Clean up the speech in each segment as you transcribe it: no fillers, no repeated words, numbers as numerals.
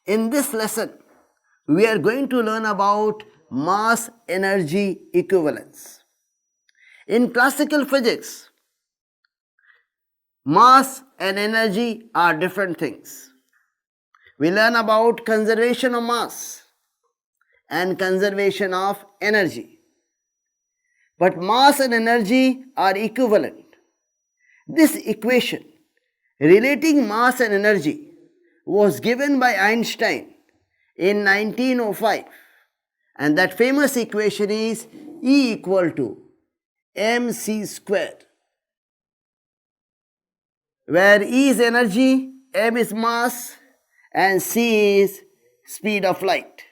In this lesson, we are going to learn about mass-energy equivalence. In classical physics, mass and energy are different things. We learn about conservation of mass and conservation of energy. But mass and energy are equivalent. This equation relating mass and energy was given by Einstein in 1905, and that famous equation is E equal to mc squared, where E is energy, m is mass, and c is speed of light.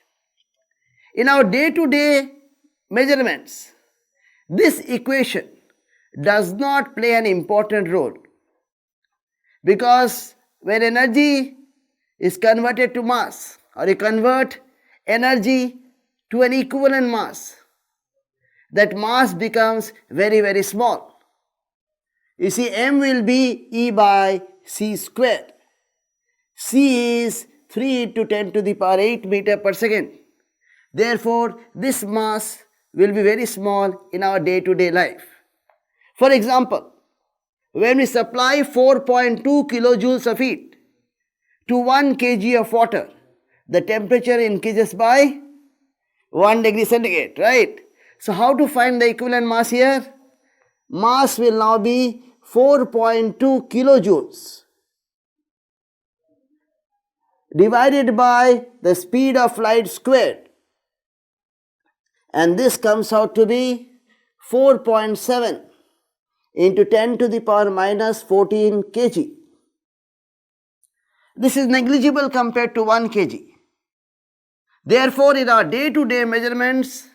In our day-to-day measurements, this equation does not play an important role, because when energy is converted to mass, or you convert energy to an equivalent mass, that mass becomes very, very small. You see, m will be E by c squared. C is 3 into 10 to the power 8 meter per second. Therefore, this mass will be very small in our day-to-day life. For example, when we supply 4.2 kilojoules of heat to 1 kg of water, the temperature increases by 1 degree centigrade, right? So how to find the equivalent mass here? Mass will now be 4.2 kilojoules divided by the speed of light squared, and this comes out to be 4.7 into 10 to the power minus 14 kg. This is negligible compared to 1 kg. Therefore, in our day-to-day measurements,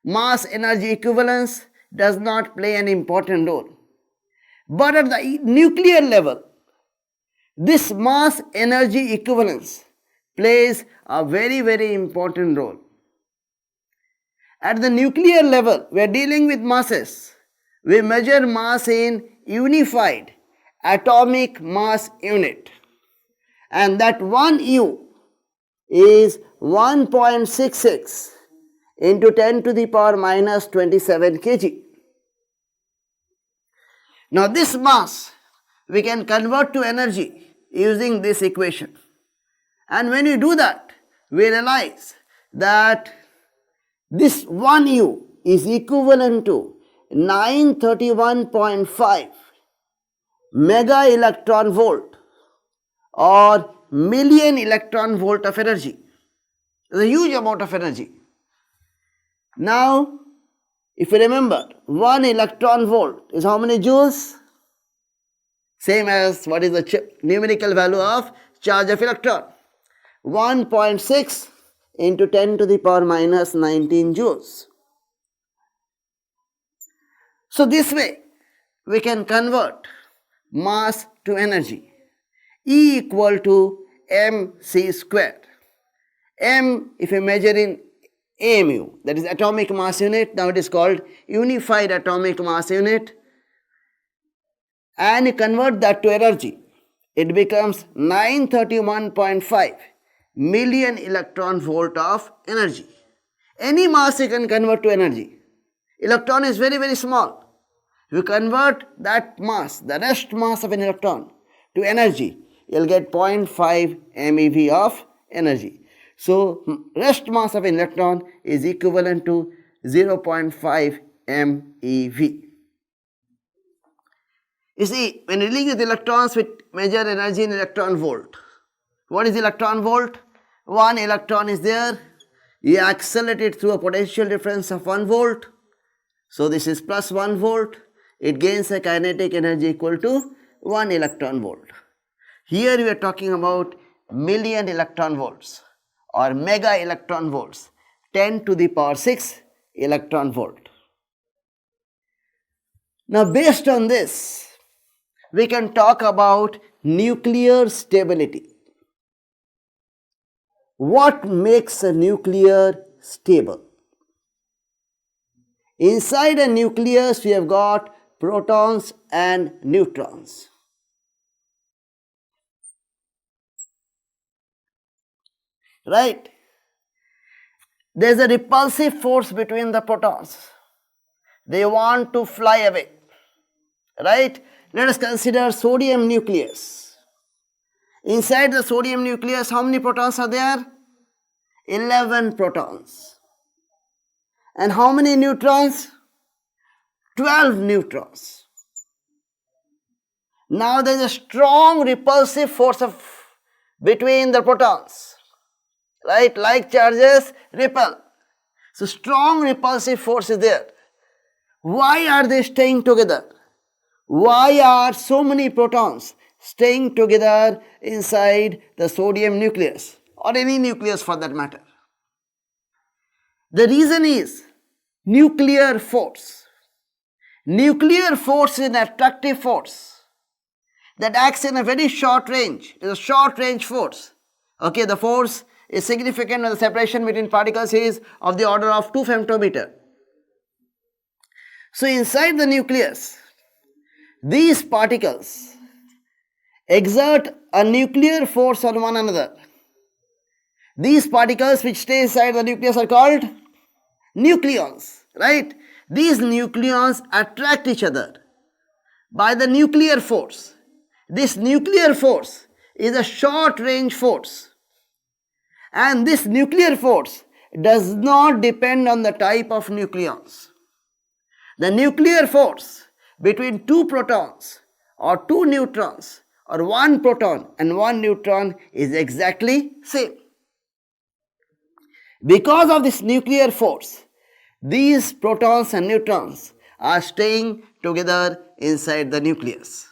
mass-energy equivalence does not play an important role. But at the nuclear level, this mass-energy equivalence plays a very, very important role. At the nuclear level, we are dealing with masses. We measure mass in unified atomic mass unit, and that 1 U is 1.66 into 10 to the power minus 27 kg. Now this mass we can convert to energy using this equation, and when we do that, we realize that this 1 U is equivalent to 931.5 mega electron volt or million electron volt of energy. It's a huge amount of energy. Now, if you remember, 1 electron volt is how many joules? Same as what is the numerical value of charge of electron. 1.6 into 10 to the power minus 19 joules. So this way, we can convert mass to energy. E equal to mc squared. M, if you measure in AMU, that is atomic mass unit, now it is called unified atomic mass unit, and you convert that to energy, it becomes 931.5 million electron volt of energy. Any mass you can convert to energy. Electron is very, very small. You convert that mass, the rest mass of an electron, to energy, you will get 0.5 MeV of energy. So, rest mass of an electron is equivalent to 0.5 MeV. You see, when dealing with electrons, we measure energy in electron volt. What is electron volt? 1 electron is there. You accelerate it through a potential difference of 1 volt. So, this is plus 1 volt. It gains a kinetic energy equal to 1 electron volt. Here we are talking about million electron volts or mega electron volts, 10 to the power 6 electron volt. Now based on this, we can talk about nuclear stability. What makes a nuclear stable? Inside a nucleus we have got protons and neutrons. right? There is a repulsive force between the protons. They want to fly away, right? Let us consider sodium nucleus. Inside the sodium nucleus, how many protons are there? 11 protons. And how many neutrons? 12 neutrons. Now there is a strong repulsive force between the protons, right? Like charges repel. So strong repulsive force is there. Why are they staying together? Why are so many protons staying together inside the sodium nucleus, or any nucleus for that matter? The reason is nuclear force. Nuclear force is an attractive force that acts in a very short range. It is a short range force. Okay, the force is significant when the separation between particles is of the order of 2 femtometer. So inside the nucleus, these particles exert a nuclear force on one another. These particles which stay inside the nucleus are called nucleons, right? These nucleons attract each other by the nuclear force. This nuclear force is a short range force, and this nuclear force does not depend on the type of nucleons. The nuclear force between two protons or two neutrons or one proton and one neutron is exactly same. Because of this nuclear force, these protons and neutrons are staying together inside the nucleus.